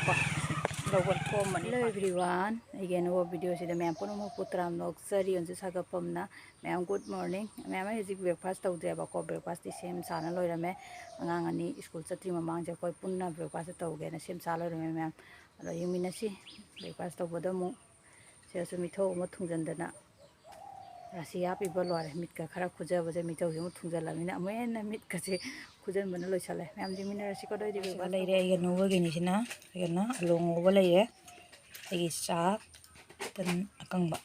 ko logon thom mani hello everyone again wo video sida mayam puno mo putram nungcbari Ymsu sagapamna mayam good morning mayam hejik breakfast tawde ba ko breakfast ti sem sana loirame angang ani school chatri mamang je koi punna breakfast tawge na sem sa loirame mayam ado yimina si breakfast tawboda mu se su mitho mo thungjandana rasiya pi bolore mit ka khara khuja baje mitho mu thungjalamina amena mit ka je khujan bana loisale mayam jimina rasi ko doi di breakfast leire ye no ge ni sina ye na along over leire ai sa tan akangba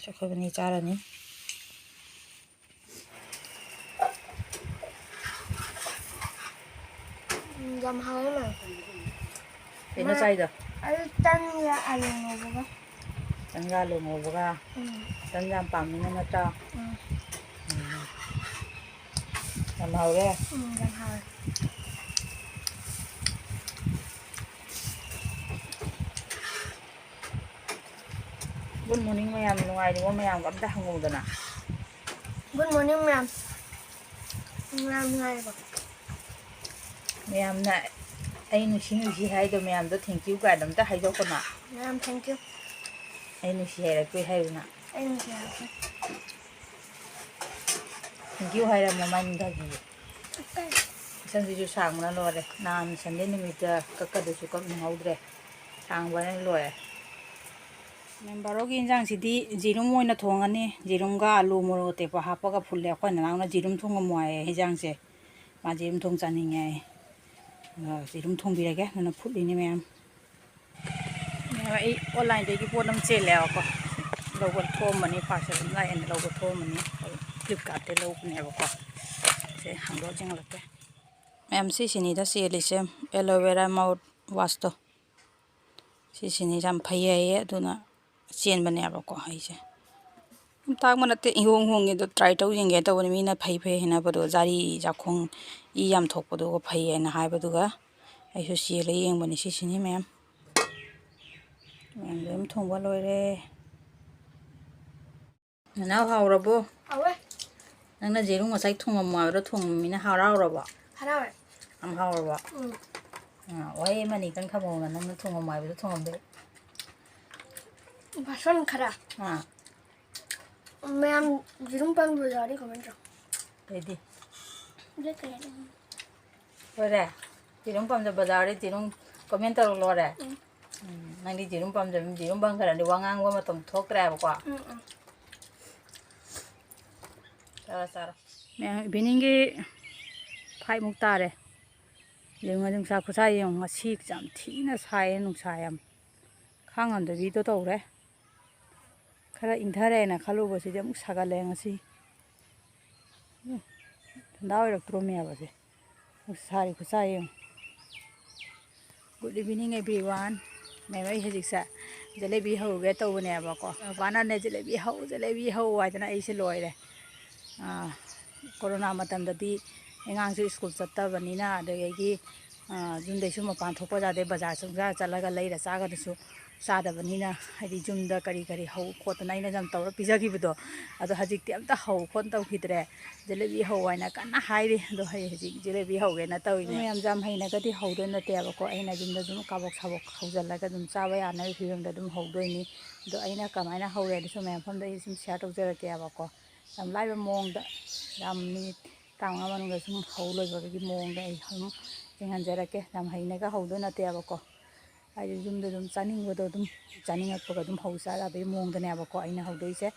chakhabani charani Jam Haorme pena saida tan ya along over tanga lo mo ga tan jam pamina na ta Jam Haorme Jam Haorme good morning mayam nungai ni wo mayam gamta hangudana Good morning ma'am ngai ba mayam na ai nu sing ji hai do mayam do thank you ga dam ta hai do ko na ma'am thank you ai nu si hai ra koi hai na and thank you hai ra mama ni da gi san ji ju sang na lo re nan san de ni mi ta ka ka do su ka ni haudre sang ba na lo e membaro gi injang si di jirum moi na thong ani jirum ga alu moro te pa ha pa ga phul le ko na na jirum thong mo ai hijang se ma jirum thong chani nge jirum thong bi rage na phul ni mem ai online de gi podam che le ko logo thom mani parcel na en logo thom mani flipkart te lo ne ko se hang ro jing late mem si sini da se le se aloe vera mouth wash to si sini jam phai ai aduna chen bane ba ko hai se tak manate hong hong ge do try to jing ge to ni mina phai phai hina ba do jari jakhong I yam thok ba do ko phai na hai ba du ga ai su si le yeng bani si sini mem lem thong ba loi re na haurabo Haorme nangna jeru ngasai thong ma ro thong mina haurabo Haorme am haurabo wai mani kan khamo na nang thong ma bi thong be Bason khara ma'am jirum pang do jari comment ready de kare ore jirum pam da bazar re jirum comment ro lo re nang di jirum pam da jirum bang khara ni wangang wa ma tom thok ra ba ko sara me evening ge 5 muk tare lenga nungsa khusai yong ngasi jam thina sai nungsa yam khangam da bi to tore khara inthare na khalu bo si jam sagale ngasi ndawai rak tro me ba se sari khusai yong good evening everyone me mai hejik sa jelebi ho ge to ne ba ko bana ne jelebi ho wa dana ai se loi re corona matam da di engang su school chatta banina adegi jun de su ma pan thok pa ja de bazar chung ja chalaga leira cha ga su sa da banina hadi jum da kari kari hau khot na ina jam tawra pija gi bido ado hajik ti amta hau khon taw khidre jelebi ho wa na kana hairi do hai hajik jelebi ho ge na tawi ne yam jam hai na ga di hau do na te ba ko aina jum da jum kabok sabok haujalla ga dum cha ba ya na hiram da dum hau do ni do aina kamaina haure da so me pham da sim share taw jara ke ba ko sam lai ba mong da yam ni tang ma nu ga sum hau loi ba gi mong da ai hum jingan jara ke sam hai na ga hau do na te ba ko ai jum da dum chaning go do dum chaning ak ga dum hau sa da be mong da ne ba ko aina hau doi se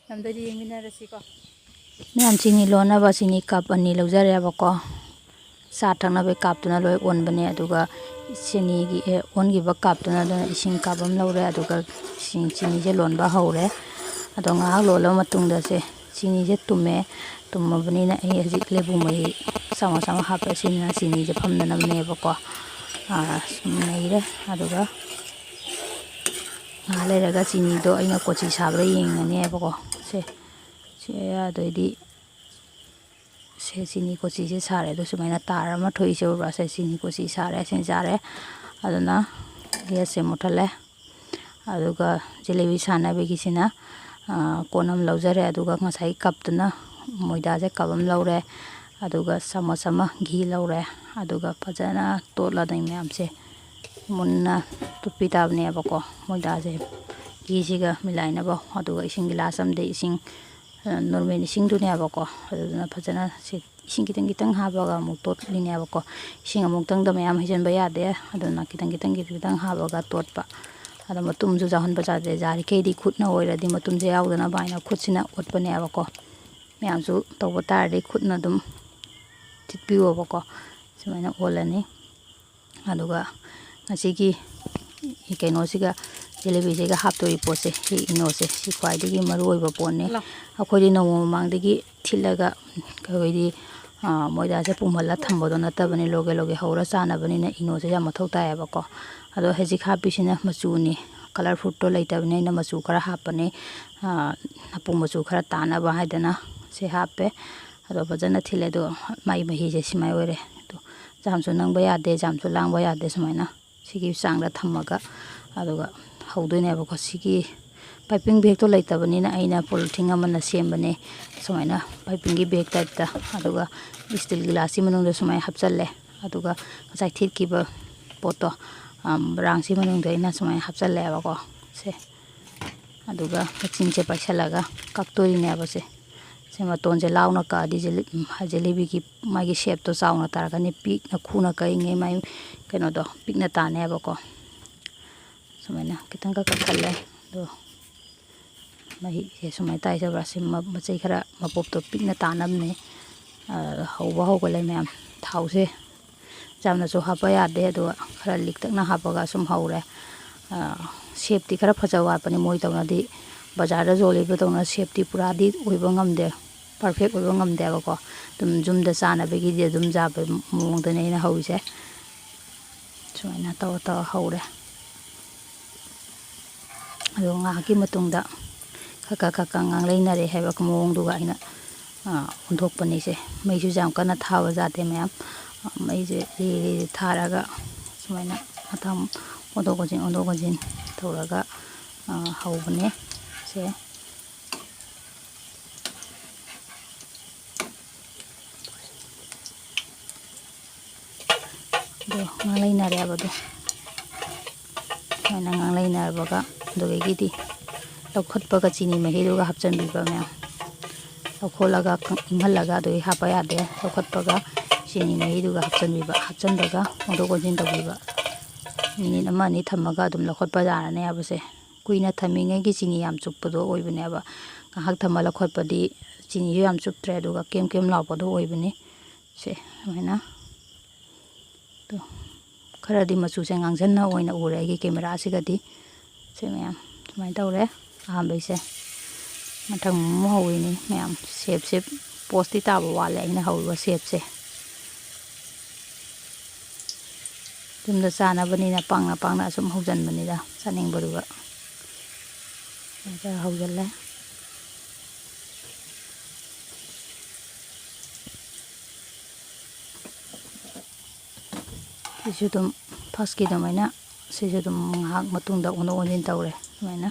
nam da di yengina ra si ko ma'am चिनी लोना बा चिनी cup अनि लौजरे बा को सा थंगना बे cup तुना लोय own बने अदुगा चिनी गी ओन गी बा कप तुना द इसिंग कपम लौरे अदुगा सिंग चिनी जे लोन बा हौरे अदो nga लोलो मतुंग द से चिनी जे तुमे तुम बनी ना ए हजिक लेबु मई sama sama hape sini sini je pham na namne ba ko nei re aduga ngale raga chini do aina kochi sabra yeng ne ba ko se ya do di se chini kochi je sare do sumaina tarama thoi se ba se chini kochi sare sen jare aduna ye se motale aduga jelebi sana be gisina konam laujare aduga ngasai kap tuna moida je kabam laure aduga sama sama ghi laure aduga phajana tola dai myam se ꯃꯨꯟꯅ ꯇꯨꯞꯄꯤꯗꯕꯅꯦꯕꯀꯣ ꯃꯣꯏꯗꯥꯁꯦ ꯘꯤꯁꯤꯒ ꯃꯤꯂꯥꯏꯅꯕ ꯑꯗꯨꯒ ꯏꯁꯤꯡ ꯒꯤꯂꯥꯁ ꯑꯃꯗ ꯏꯁꯤꯡ normal ꯏꯁꯤꯡꯗꯨꯅꯦꯕꯀꯣ ꯑꯗꯨꯗꯨꯅ ꯐꯖꯅ ꯏꯁꯤꯡ ꯈꯤꯇꯪ ꯈꯤꯇꯪ ꯍꯥꯞꯄꯒ ꯑꯃꯨꯛ ꯇꯣꯠꯂꯤꯅꯦꯕꯀꯣ ꯏꯁꯤꯡ ꯑꯃꯨꯛꯇꯪꯗ ꯃꯌꯥꯝ ꯍꯩꯖꯤꯟꯕ ꯌꯥꯗꯦ ꯑꯗꯨꯅ ꯈꯤꯇꯪ ꯈꯤꯇꯪ ꯍꯥꯞꯄꯒ ꯇꯣꯠꯄ ꯑꯗ ꯃꯇꯨꯝꯁꯨ ꯌꯥꯎꯍꯟꯕ ꯌꯥꯗꯦ ꯌꯥꯔꯤꯈꯩꯗꯤ ꯈꯨꯠꯅ ꯑꯣꯏꯔꯗꯤ ꯃꯇꯨꯝꯁꯦ ꯌꯥꯎꯗꯅꯕ ꯍꯥꯏꯅ ꯈꯨꯠꯁꯤꯅ ꯑꯣꯠꯄꯅꯦꯕꯀꯣ ꯃꯌꯥꯝꯁꯨ ꯇꯧꯕ ꯇꯥꯔꯗꯤ ꯈꯨꯠꯅ ꯑꯗꯨꯝ ꯊꯤꯠꯄꯤꯌꯣꯕꯀꯣ ꯁꯨꯃꯥꯏꯅ ꯑꯣꯜꯂꯅꯤ ꯑꯗꯨꯒ ꯉꯁꯤꯒꯤ ꯀꯩꯅꯣꯁꯤꯒ ꯖꯦꯂꯦꯕꯤꯁꯤꯒ ꯍꯥꯞꯇꯣꯔꯤ ꯄꯣꯠꯁꯦ ꯁꯤ ꯏꯅꯣꯁꯦ ꯁꯤ ꯈ꯭ꯋꯥꯏꯗꯒꯤ ꯃꯔꯨꯑꯣꯏꯕ ꯄꯣꯠꯅꯦ ꯑꯩꯈꯣꯏꯗꯤ ꯅꯣꯡꯃ ꯃꯃꯥꯡꯗꯒꯤ ꯊꯤꯠꯂꯒ ꯑꯩꯈꯣꯏꯗꯤ ꯃꯣꯏꯗꯥꯁꯦ ꯄꯨꯝꯍꯜꯂ ꯊꯝꯕꯗꯣ ꯅꯠꯇꯕꯅꯤ ꯂꯣꯒꯦ ꯍꯧꯔ ꯆꯥꯅꯕꯅꯤꯅ ꯏꯅꯣꯁꯦ ꯌꯥꯝ ꯃꯊꯧ ꯇꯥꯏꯌꯦꯕꯀꯣ ꯑꯗꯣ ꯍꯧꯖꯤꯛ ꯍꯥꯞꯄꯤꯁꯤꯅ ꯃꯆꯨꯅꯤ ꯀꯂꯔ ꯐ꯭ꯔꯨꯠꯇꯣ ꯂꯩꯇꯕꯅꯤ ꯑꯩꯅ ꯃꯆꯨ ꯈꯔ ꯍꯥꯞꯄꯅꯤ ꯑꯄꯨ ꯃꯆꯨ ꯈꯔ ꯇꯥꯅꯕ ꯍꯥꯏꯗꯅ ꯁꯤ ꯍꯥꯞꯄꯦ ꯑꯗꯣ ꯐꯖꯅ ꯊꯤꯜꯂꯦ ꯑꯗꯣ ꯃꯥꯒꯤ ꯃꯍꯤꯁꯦ ꯁꯨꯃꯥꯏ ꯑꯣꯏꯔꯦ ꯑꯗꯣ ꯖꯥꯝꯁꯨ ꯅꯪꯕ ꯌꯥꯗꯦ ꯖꯥꯝꯁꯨ ꯂꯥꯡꯕ ꯌꯥꯗꯦ ꯁꯨꯃꯥꯏꯅ ꯁꯤꯒꯤ ꯆꯥꯡꯗ ꯊꯝꯃꯒ ꯑꯗꯨꯒ ꯍꯧꯗꯣꯏꯅꯦꯕꯀꯣ ꯁꯤꯒꯤ ꯄꯥꯏꯄꯤꯡ ꯕꯦꯒꯇꯣ ꯂꯩꯇꯕꯅꯤꯅ ꯑꯩꯅ ꯄꯣꯂꯤꯊꯤꯟ ꯑꯃꯅ ꯁꯦꯝꯕꯅꯦ ꯁꯨꯃꯥꯏꯅ ꯄꯥꯏꯄꯤꯡꯒꯤ ꯕꯦꯒ ꯇꯥꯏꯞꯇ ꯑꯗꯨꯒ ꯏꯁꯇꯤꯜ ꯒꯤꯂꯥꯁꯀꯤ ꯃꯅꯨꯡꯗ ꯁꯨꯃꯥꯏꯅ ꯍꯥꯞꯆꯜꯂꯦ ꯑꯗꯨꯒ ꯉꯁꯥꯏ ꯊꯤꯠꯈꯤꯕ ꯄꯣꯠꯇꯣ ꯕ꯭ꯔꯥꯡꯁꯤ ꯃꯅꯨꯡꯗ ꯑꯩꯅ ꯁꯨꯃꯥꯏꯅ ꯍꯥꯞꯆꯜꯂꯦꯕꯀꯣ ꯁꯦ ꯑꯗꯨꯒ ꯃꯆꯤꯟꯁꯦ ꯄꯥꯏꯁꯜꯂꯒ ꯀꯛꯇꯣꯏꯅꯦꯕ ꯁꯦ ꯃꯇꯣꯟꯁꯦ ꯂꯥꯎꯅ ꯀꯛꯑꯗꯤ ꯖꯦꯂꯦꯕꯤꯒꯤ ꯃꯥꯒꯤ ꯁꯦꯞꯇꯣ ꯆꯥꯎꯅ ꯇꯥꯔꯛꯀꯅꯤ ꯄꯤꯛꯅ ꯈꯨꯅ ꯀꯛꯏꯉꯩ ꯃꯥꯒꯤ ꯀꯩꯅꯣꯗꯣ ꯄꯤꯛꯅ ꯇꯥꯅꯦꯕꯀꯣ ꯁꯨꯃꯥꯏꯅ ꯈꯤꯇꯪ ꯀꯛꯊꯠꯂꯦ ꯑꯗꯣ ꯃꯍꯤꯁꯦ ꯁꯨꯃꯥꯏꯅ ꯇꯥꯏꯖꯕ꯭ꯔꯥ ꯁꯤ ꯃꯆꯩ ꯈꯔ ꯃꯄꯣꯞꯇꯣ ꯄꯤꯛꯅ ꯇꯥꯅꯕꯅꯦ ꯍꯧꯒꯠꯂꯦ ꯃꯌꯥꯝ ꯊꯥꯎꯁꯦ ꯌꯥꯝꯅꯁꯨ ꯍꯥꯞꯄ ꯌꯥꯗꯦ ꯑꯗꯨꯒ ꯈꯔ ꯂꯤꯛꯇꯛꯅ ꯍꯥꯞꯄꯒ ꯁꯨꯝ ꯍꯧꯔꯦ ꯁꯦꯞꯇꯤ ꯈꯔ ꯐꯖꯕ ꯋꯥꯠꯄꯅꯤ ꯃꯣꯏ ꯇꯧꯅꯗꯤ ꯕꯖꯥꯔꯗ ꯌꯣꯜꯂꯤꯕꯗꯧꯅ ꯁꯦꯞꯇꯤ ꯄꯨꯔꯥꯗꯤ ꯑꯣꯏꯕ ꯉꯝꯗꯦ ꯄꯔꯐꯦꯛ ꯑꯣꯏꯕ ꯉꯝꯗꯦꯕꯀꯣ ꯑꯗꯨꯝ ꯌꯨꯝꯗ ꯆꯥꯅꯕꯒꯤꯗꯤ ꯑꯗꯨꯝ ꯌꯥꯕ ꯃꯑꯣꯡꯗꯅꯦ ꯑꯩꯅ ꯍꯧꯔꯤꯁꯦ ꯁꯨꯃꯥꯏꯅ ꯇꯧꯔ ꯍꯧꯔꯦ ꯑꯗꯣ ꯉꯥꯏꯍꯥꯛꯀꯤ ꯃꯇꯨꯡꯗ ꯈꯛ ꯉꯥꯡꯂꯩꯅꯔꯦ ꯍꯥꯏꯕ ꯃꯑꯣꯡꯗꯨꯒ ꯑꯩꯅ ꯑꯣꯟꯊꯣꯛꯄꯅꯤꯁꯦ ꯃꯩꯁꯨ ꯌꯥꯝ ꯀꯟꯅ ꯊꯥꯕ ꯌꯥꯗꯦ ꯃꯌꯥꯝ ꯃꯩꯁꯦ ꯔꯦ ꯊꯥꯔꯒ ꯁꯨꯃꯥꯏꯅ ꯃꯊꯪ ꯑꯣꯟꯊꯣꯛ ꯍꯟꯖꯤꯟ ꯇꯧꯔꯒ ꯍꯧꯕꯅꯦ ꯁꯦ ꯑꯗꯣ ꯉꯥꯡꯂꯩꯅꯔꯦꯕꯗꯣ ꯁꯨꯃꯥꯏꯅ ꯉꯥꯡꯂꯩꯅꯔꯕꯒ ꯑꯗꯨꯗꯒꯤꯗꯤ ꯂꯧꯈꯠꯄꯒ ꯆꯤꯅꯤ ꯃꯍꯤꯗꯨꯒ ꯍꯥꯞꯆꯤꯟꯕꯤꯕ ꯃꯌꯥꯝ ꯂꯧꯈꯠꯂꯒ ꯏꯪꯍꯜꯂꯒ ꯑꯗꯨꯒꯤ ꯍꯥꯞꯄ ꯌꯥꯗꯦ ꯂꯧꯈꯠꯄꯒ ꯆꯤꯅꯤ ꯃꯍꯤꯗꯨꯒ ꯍꯥꯞꯆꯟꯕꯒ ꯑꯣꯟꯊꯣꯛ ꯑꯣꯟꯁꯤꯟ ꯇꯧꯕꯤꯕ ꯃꯤꯅꯤꯠ ꯑꯃ ꯑꯅꯤ ꯊꯝꯃꯒ ꯑꯗꯨꯝ ꯂꯧꯈꯠꯄ ꯌꯥꯔꯅꯦꯕꯁꯦ ꯀꯨꯏꯅ ꯊꯝꯃꯤꯉꯩꯒꯤ ꯆꯤꯅꯤ ꯌꯥꯝ ꯆꯨꯞꯄꯗꯣ ꯑꯣꯏꯕꯅꯦꯕ ꯉꯥꯏꯍꯥꯛ ꯊꯝꯃ ꯂꯧꯈꯠꯄꯗꯤ ꯆꯤꯅꯤꯁꯨ ꯌꯥꯝ ꯆꯨꯞꯇ꯭ꯔꯦ ꯑꯗꯨꯒ ꯀꯦꯝ ꯂꯥꯎꯕꯗꯣ ꯑꯣꯏꯕꯅꯤ ꯁꯦ ꯁꯨꯃꯥꯏꯅ ꯈꯔꯗꯤ ꯃꯆꯨꯁꯦ ꯉꯥꯡꯁꯤꯟꯅ ꯑꯣꯏꯅ ꯎꯔꯦ ꯑꯩꯒꯤ ꯀꯦꯃꯦꯔꯥꯁꯤꯒꯗꯤ ꯁꯦ ꯃꯌꯥꯝ ꯁꯨꯃꯥꯏꯅ ꯇꯧꯔꯦ ꯑꯍꯥꯟꯕꯩꯁꯦ ꯃꯊꯪ ꯑꯃꯨꯛ ꯍꯧꯋꯤꯅꯤ ꯃꯌꯥꯝ ꯁꯦꯞꯁꯦ ꯄꯣꯁꯇꯤ ꯇꯥꯕ ꯋꯥꯠꯂꯦ ꯑꯩꯅ ꯍꯧꯔꯤꯕ ꯁꯦꯞꯁꯦ ꯌꯨꯝꯗ ꯆꯥꯅꯕꯅꯤꯅ ꯄꯥꯡꯅ ꯑꯁꯨꯝ ꯍꯧꯖꯤꯟꯕꯅꯤꯗ ꯆꯥꯅꯤꯡꯕꯗꯨꯒ ꯈꯔ ꯍꯧꯖꯤꯜꯂꯦ ꯁꯤꯁꯨ ꯑꯗꯨꯝ ꯐꯥꯔꯁꯀꯤ ꯑꯗꯨꯃꯥꯏꯅ ꯁꯤꯁꯨ ꯑꯗꯨꯝ ꯉꯥꯏꯍꯥꯛ ꯃꯇꯨꯡꯗ ꯑꯣꯟꯊꯣꯛ ꯑꯣꯟꯁꯤꯟ ꯇꯧꯔꯦ ꯁꯨꯃꯥꯏꯅ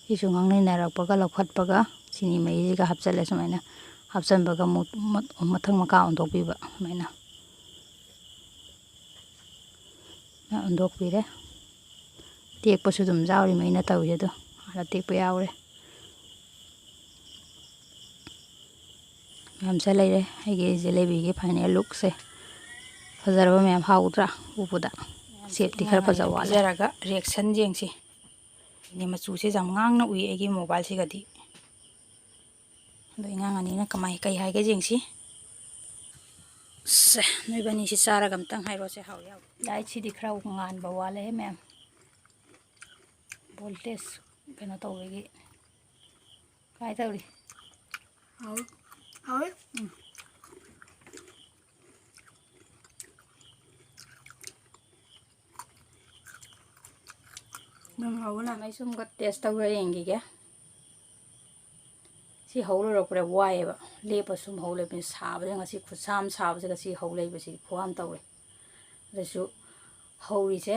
ꯁꯤꯁꯨ ꯉꯥꯡꯅꯔꯛꯄꯒ ꯂꯧꯈꯠꯄꯒ ꯆꯤꯅꯤ ꯃꯍꯤꯁꯤꯒ ꯍꯥꯞꯆꯜꯂꯦ ꯁꯨꯃꯥꯏꯅ ꯍꯥꯞꯆꯟꯕꯒ ꯑꯃꯨꯛ ꯃꯊꯪ ꯃꯈꯥ ꯑꯣꯟꯊꯣꯛꯄꯤꯕ ꯁꯨꯃꯥꯏꯅ ꯑꯣꯟꯊꯣꯛꯄꯤꯔꯦ ꯇꯦꯛꯄꯁꯨ ꯑꯗꯨꯝ ꯌꯥꯎꯔꯤꯃꯦ ꯑꯩꯅ ꯇꯧꯔꯤꯁꯦ ꯑꯗꯣ ꯑꯥꯗ ꯇꯦꯛꯄ ꯌꯥꯎꯔꯦ ꯃꯌꯥꯝꯁꯦ ꯂꯩꯔꯦ ꯑꯩꯒꯤ ꯖꯦꯂꯦꯕꯤꯒꯤ ꯐꯥꯏꯅꯦꯜ ꯂꯨꯛꯁꯦ ꯐꯖꯔꯕ ꯃꯌꯥꯝ ꯍꯥꯎꯗ꯭ꯔꯥ ꯎꯕꯗ ꯁꯦꯞꯇꯤ ꯈꯔ ꯐꯖꯕ ꯋꯥꯠꯂꯦ ꯄꯤꯖꯔꯒ ꯔꯤꯌꯦꯛꯁꯟ ꯌꯦꯡꯁꯤ ꯃꯆꯨꯁꯦ ꯌꯥꯝ ꯉꯥꯡꯅ ꯎꯏ ꯑꯩꯒꯤ ꯃꯣꯕꯥꯏꯜꯁꯤꯒꯗꯤ ꯑꯗꯣ ꯑꯉꯥꯡ ꯑꯅꯤꯅ ꯀꯩ ꯍꯥꯏꯒꯦ ꯌꯦꯡꯁꯤ ꯁꯦ ꯅꯣꯏꯕꯅꯤꯁꯤ ꯆꯥꯔꯒ ꯑꯝꯇꯪ ꯍꯥꯏꯔꯣꯁꯦ ꯍꯥꯎꯏ ꯂꯥꯏꯠꯁꯤꯗꯤ ꯈꯔ ꯉꯥꯟꯕ ꯋꯥꯠꯂꯦ ꯃꯌꯥꯝ ꯚꯣꯜꯇꯦꯖ ꯀꯩꯅꯣ ꯇꯧꯕꯒꯤ ꯀꯥꯏ ꯇꯧꯔꯤ Haorme nung hauna ꯑꯩ ꯁꯨꯝꯒ ꯇꯦꯁ ꯇꯧꯔ ꯌꯦꯡꯈꯤꯒꯦ ꯁꯤ ꯍꯧ ꯂꯣꯏꯔꯛꯄꯗ ꯋꯥꯏꯑꯦꯕ ꯂꯦꯞꯄ ꯁꯨꯝ ꯍꯧ ꯂꯩꯕꯅꯤ ꯁꯥꯕꯁꯦ ꯉꯁꯤ ꯈꯨꯠꯁꯥ ꯑꯃ ꯁꯥꯕꯁꯤꯒ ꯁꯤ ꯍꯧ ꯂꯩꯕꯁꯤ ꯈꯨꯋꯥ ꯑꯃ ꯇꯧꯋꯦ ꯑꯗꯨꯁꯨ ꯍꯧꯔꯤꯁꯦ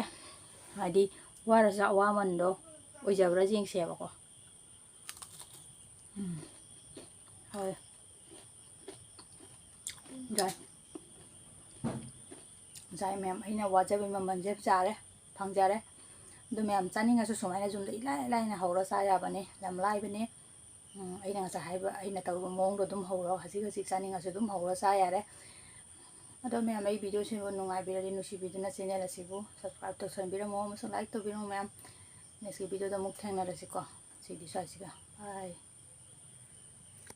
ꯍꯥꯏꯗꯤ ꯋꯥꯔꯁꯨ ꯑꯋꯥꯃꯟꯗꯣ ꯑꯣꯏꯖꯕ꯭ꯔꯥ ꯌꯦꯡꯁꯦꯕꯀꯣ ꯍꯣꯏ ꯉꯁꯥꯏ ꯃꯌꯥꯝ ꯑꯩꯅ ꯋꯥꯖꯕꯩ ꯃꯃꯜꯁꯦ ꯆꯥꯔꯦ ꯐꯪꯖꯔꯦ ꯑꯗꯨ ꯃꯌꯥꯝ ꯆꯥꯅꯤꯡꯉꯁꯨ ꯁꯨꯃꯥꯏꯅ ꯌꯨꯝꯗ ꯏꯂꯥꯏ ꯂꯥꯏꯅ ꯍꯧꯔ ꯆꯥ ꯌꯥꯕꯅꯦ ꯌꯥꯝ ꯂꯥꯏꯕꯅꯦ ꯑꯩꯅ ꯉꯁꯥꯏ ꯍꯥꯏꯕ ꯑꯩꯅ ꯇꯧꯔꯤꯕ ꯃꯑꯣꯡꯗꯣ ꯑꯗꯨꯝ ꯍꯧꯔꯣ ꯍꯧꯖꯤꯛ ꯆꯥꯅꯤꯡꯉꯁꯨ ꯑꯗꯨꯝ ꯍꯧꯔ ꯆꯥ ꯌꯥꯔꯦ ꯑꯗꯣ ꯃꯌꯥꯝ ꯑꯩ ꯚꯤꯗꯤꯑꯣꯁꯤꯕꯨ ꯅꯨꯡꯉꯥꯏꯕꯤꯔꯗꯤ ꯅꯨꯡꯁꯤꯕꯤꯗꯨꯅ ꯆꯦꯅꯦꯜ ꯑꯁꯤꯕꯨ ꯁꯕꯁꯀ꯭ꯔꯥꯏꯕ ꯇꯧꯁꯟꯕꯤꯔꯝꯃꯣ ꯑꯃꯁꯨꯡ ꯂꯥꯏꯛ ꯇꯧꯕꯤꯔꯝꯃꯣ ꯃꯌꯥꯝ ꯅꯦꯛꯁꯀꯤ ꯚꯤꯗꯤꯑꯣꯗ ꯑꯃꯨꯛ ꯊꯦꯡꯅꯔꯁꯤꯀꯣ ꯁꯤꯗꯤ ꯁ꯭ꯋꯥꯏꯁꯤꯒ ꯕꯥꯏ